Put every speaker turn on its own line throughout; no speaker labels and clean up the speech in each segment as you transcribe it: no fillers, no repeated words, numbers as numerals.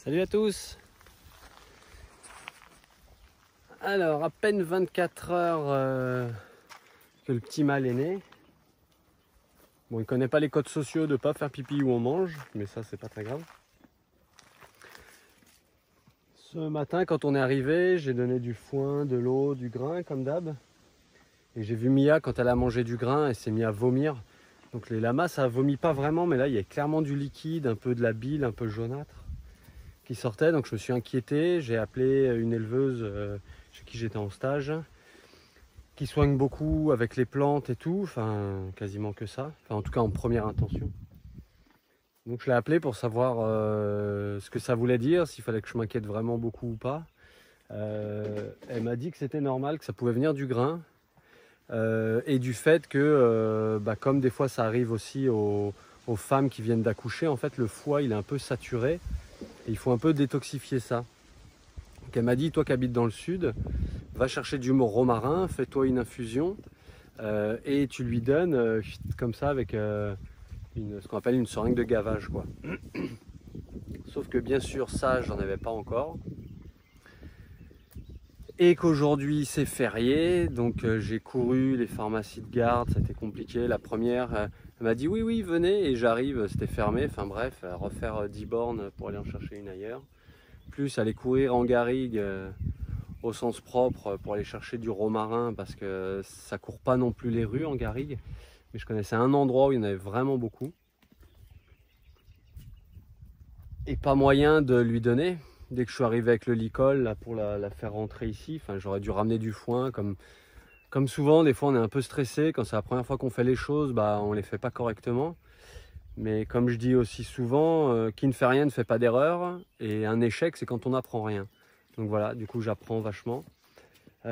Salut à tous. Alors, à peine 24 heures que le petit mâle est né. Bon, il connaît pas les codes sociaux de pas faire pipi où on mange, mais ça c'est pas très grave. Ce matin, quand on est arrivé, j'ai donné du foin, de l'eau, du grain comme d'hab. Et j'ai vu Mia, quand elle a mangé du grain, elle s'est mise à vomir. Donc les lamas, ça vomit pas vraiment, mais là il y a clairement du liquide, un peu de la bile, un peu jaunâtre qui sortait. Donc je me suis inquiété, j'ai appelé une éleveuse chez qui j'étais en stage, qui soigne beaucoup avec les plantes et tout, enfin quasiment que ça, enfin en tout cas en première intention. Donc je l'ai appelé pour savoir ce que ça voulait dire, s'il fallait que je m'inquiète vraiment beaucoup ou pas. Elle m'a dit que c'était normal, que ça pouvait venir du grain et du fait que comme des fois ça arrive aussi aux femmes qui viennent d'accoucher, en fait le foie il est un peu saturé et il faut un peu détoxifier ça. Donc elle m'a dit, toi qui habites dans le sud, va chercher du romarin, fais-toi une infusion et tu lui donnes comme ça avec ce qu'on appelle une seringue de gavage, quoi. Sauf que bien sûr ça j'en avais pas encore et qu'aujourd'hui c'est férié, donc j'ai couru les pharmacies de garde, c'était compliqué. La première elle m'a dit oui venez, et j'arrive, c'était fermé, enfin bref, à refaire 10 bornes pour aller en chercher une ailleurs, plus aller courir en garrigue au sens propre pour aller chercher du romarin parce que ça court pas non plus les rues en garrigue, mais je connaissais un endroit où il y en avait vraiment beaucoup et pas moyen de lui donner. Dès que je suis arrivé avec le licol là, pour la faire rentrer ici, enfin, j'aurais dû ramener du foin comme souvent. Des fois on est un peu stressé quand c'est la première fois qu'on fait les choses, on les fait pas correctement, mais comme je dis aussi souvent, qui ne fait rien ne fait pas d'erreur, et un échec c'est quand on n'apprend rien. Donc voilà, du coup j'apprends vachement. Du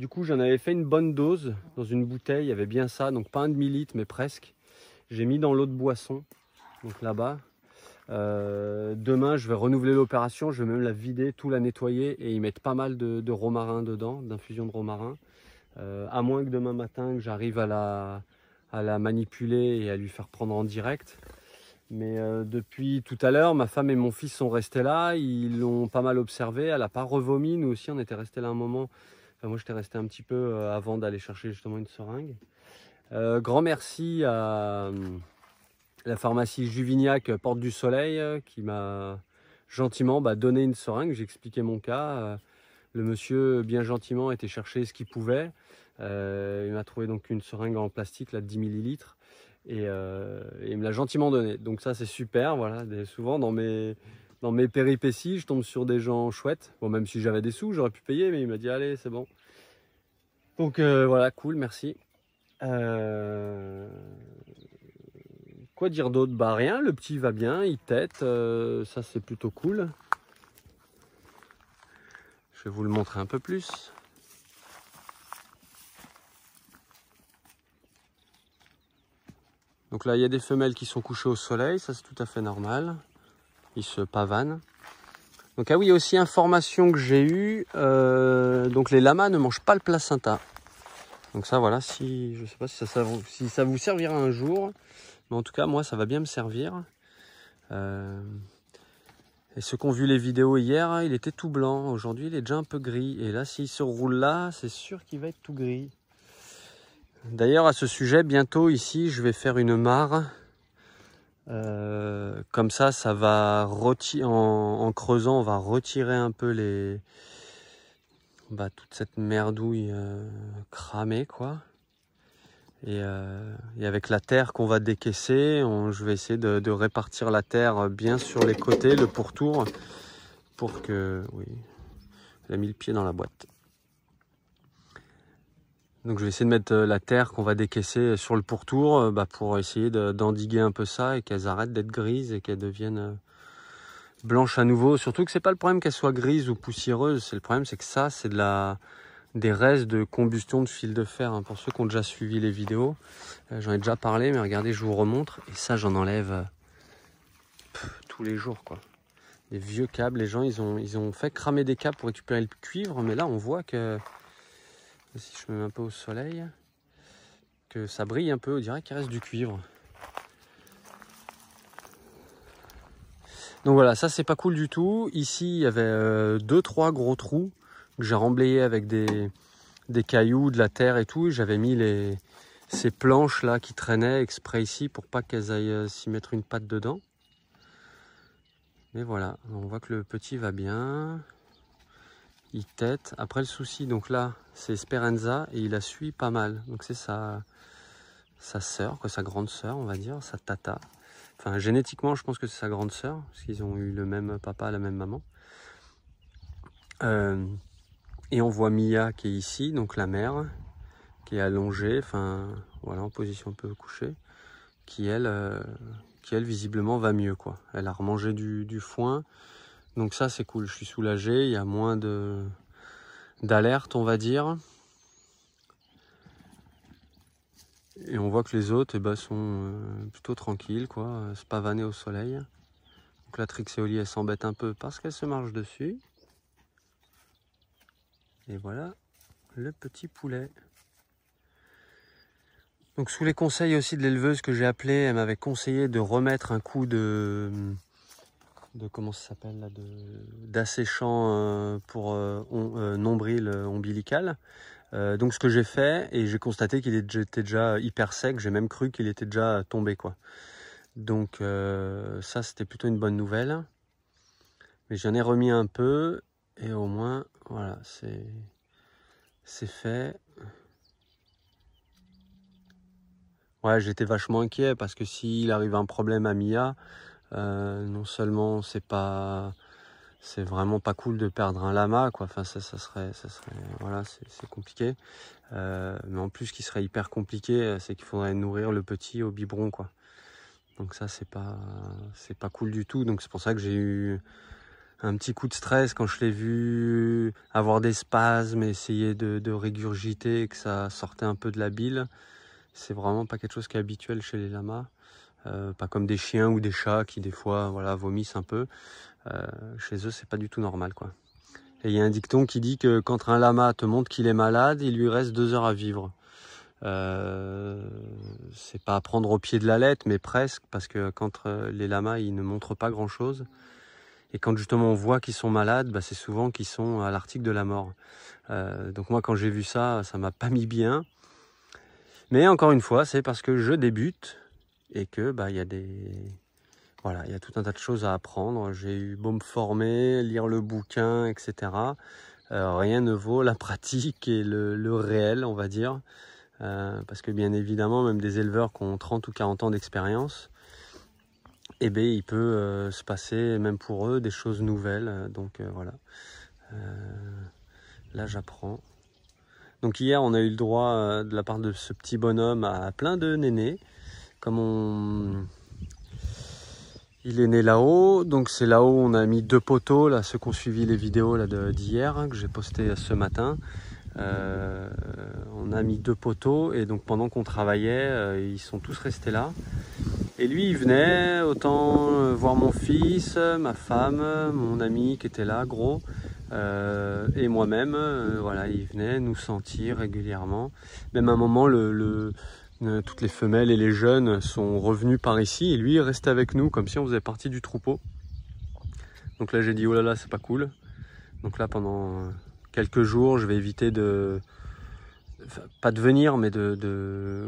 coup j'en avais fait une bonne dose dans une bouteille, il y avait bien ça, donc pas un demi-litre mais presque. J'ai mis dans l'eau de boisson, donc là-bas. Demain je vais renouveler l'opération, je vais même la vider, tout la nettoyer et y mettre pas mal de romarin dedans, d'infusion de romarin. À moins que demain matin que j'arrive à la manipuler et à lui faire prendre en direct. Mais depuis tout à l'heure, ma femme et mon fils sont restés là, ils l'ont pas mal observé, elle n'a pas revomi, nous aussi on était restés là un moment. Enfin, moi j'étais resté un petit peu avant d'aller chercher justement une seringue. Grand merci à la pharmacie Juvignac Porte du Soleil qui m'a gentiment donné une seringue. J'ai expliqué mon cas. Le monsieur bien gentiment était chercher ce qu'il pouvait. Il m'a trouvé donc une seringue en plastique là, de 10 millilitres et il me l'a gentiment donné. Donc ça c'est super. Voilà. Souvent dans mes péripéties je tombe sur des gens chouettes. Bon, même si j'avais des sous j'aurais pu payer, mais il m'a dit allez c'est bon. Donc voilà, cool, merci. Quoi dire d'autre? Rien, le petit va bien, il tète, ça c'est plutôt cool. Je vais vous le montrer un peu plus. Donc là il y a des femelles qui sont couchées au soleil, ça c'est tout à fait normal. Ils se pavanent. Donc ah oui, aussi information que j'ai eue, donc les lamas ne mangent pas le placenta. Donc ça voilà, je sais pas si ça vous servira un jour, mais en tout cas moi ça va bien me servir. Et ceux qui ont vu les vidéos hier, il était tout blanc. Aujourd'hui, il est déjà un peu gris. Et là, s'il se roule là, c'est sûr qu'il va être tout gris. D'ailleurs, à ce sujet, bientôt ici, je vais faire une mare. Comme ça va retirer, en creusant, on va retirer un peu toute cette merdouille cramée, quoi. Et avec la terre qu'on va décaisser, je vais essayer de répartir la terre bien sur les côtés, le pourtour, pour que... Oui, elle a mis le pied dans la boîte. Donc je vais essayer de mettre la terre qu'on va décaisser sur le pourtour pour essayer d'endiguer un peu ça et qu'elles arrêtent d'être grises et qu'elles deviennent blanches à nouveau. Surtout que c'est pas le problème qu'elles soient grises ou poussiéreuses, c'est le problème c'est que ça c'est des restes de combustion de fil de fer, hein. Pour ceux qui ont déjà suivi les vidéos, j'en ai déjà parlé, mais regardez, je vous remontre. Et ça, j'en enlève tous les jours, quoi. Des vieux câbles, les gens, ils ont fait cramer des câbles pour récupérer le cuivre, mais là, on voit que, si je me mets un peu au soleil, que ça brille un peu, on dirait qu'il reste du cuivre. Donc voilà, ça c'est pas cool du tout. Ici il y avait 2-3 gros trous que j'ai remblayés avec des cailloux, de la terre et tout. J'avais mis ces planches là qui traînaient exprès ici pour pas qu'elles aillent s'y mettre une patte dedans. Mais voilà, on voit que le petit va bien. Il tète. Après le souci, donc là, c'est Speranza et il la suit pas mal. Donc c'est sa sœur, sa grande sœur, on va dire, sa tata. Enfin, génétiquement, je pense que c'est sa grande sœur, parce qu'ils ont eu le même papa, la même maman. Et on voit Mia qui est ici, donc la mère, qui est allongée, enfin, voilà, en position un peu couchée, qui elle, visiblement va mieux, quoi. Elle a remangé du foin. Donc ça c'est cool, je suis soulagé, il y a moins d'alerte on va dire. Et on voit que les autres sont plutôt tranquilles, quoi, se pavaner au soleil. Donc la Trixéolie elle s'embête un peu parce qu'elle se marche dessus. Et voilà le petit poulet. Donc sous les conseils aussi de l'éleveuse que j'ai appelée, elle m'avait conseillé de remettre un coup de comment ça s'appelle là, d'asséchant pour nombril ombilical. Donc ce que j'ai fait, et j'ai constaté qu'il était déjà hyper sec, j'ai même cru qu'il était déjà tombé, quoi. Donc ça c'était plutôt une bonne nouvelle. Mais j'en ai remis un peu et au moins voilà, c'est fait. Ouais, j'étais vachement inquiet parce que s'il arrive un problème à Mia, non seulement c'est vraiment pas cool de perdre un lama, quoi. Enfin ça serait voilà, c'est compliqué. Mais en plus ce qui serait hyper compliqué, c'est qu'il faudrait nourrir le petit au biberon, quoi. Donc ça c'est pas cool du tout. Donc c'est pour ça que j'ai eu un petit coup de stress quand je l'ai vu avoir des spasmes, essayer de régurgiter et que ça sortait un peu de la bile. C'est vraiment pas quelque chose qui est habituel chez les lamas. Pas comme des chiens ou des chats qui des fois voilà, vomissent un peu. Chez eux c'est pas du tout normal, quoi. Et il y a un dicton qui dit que quand un lama te montre qu'il est malade, il lui reste 2 heures à vivre. C'est pas à prendre au pied de la lettre, mais presque, parce que quand les lamas ils ne montrent pas grand chose, et quand justement on voit qu'ils sont malades, bah, c'est souvent qu'ils sont à l'article de la mort. Donc moi quand j'ai vu ça, ça m'a pas mis bien. Mais encore une fois, c'est parce que je débute et que bah, y a voilà, il y a tout un tas de choses à apprendre. J'ai eu beau me former, lire le bouquin, etc. Rien ne vaut la pratique et le réel, on va dire. Parce que bien évidemment, même des éleveurs qui ont 30 ou 40 ans d'expérience, eh bien, il peut se passer, même pour eux, des choses nouvelles. Donc voilà. Là, j'apprends. Donc hier, on a eu le droit de la part de ce petit bonhomme à plein de nénés. Comme il est né là-haut, donc c'est là-haut on a mis 2 poteaux, là, ceux qui ont suivi les vidéos d'hier, hein, que j'ai posté ce matin. On a mis 2 poteaux et donc pendant qu'on travaillait, ils sont tous restés là. Et lui, il venait autant voir mon fils, ma femme, mon ami qui était là, gros, et moi-même. Voilà, il venait nous sentir régulièrement. Même à un moment, toutes les femelles et les jeunes sont revenus par ici et lui, il restait avec nous comme si on faisait partie du troupeau. Donc là, j'ai dit, oh là là, c'est pas cool. Donc là, pendant quelques jours, je vais éviter pas de venir, mais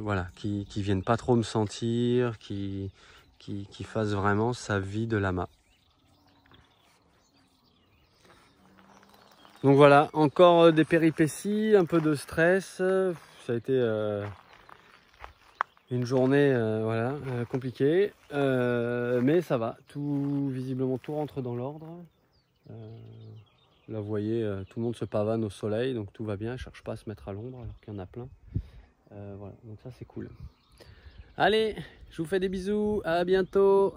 voilà, qui viennent pas trop me sentir, qui fassent vraiment sa vie de lama. Donc voilà, encore des péripéties, un peu de stress. Ça a été une journée voilà, compliquée, mais ça va. Visiblement tout rentre dans l'ordre. Là, vous voyez, tout le monde se pavane au soleil, donc tout va bien. Je cherche pas à se mettre à l'ombre alors qu'il y en a plein. Voilà, donc ça c'est cool. Allez, je vous fais des bisous, à bientôt.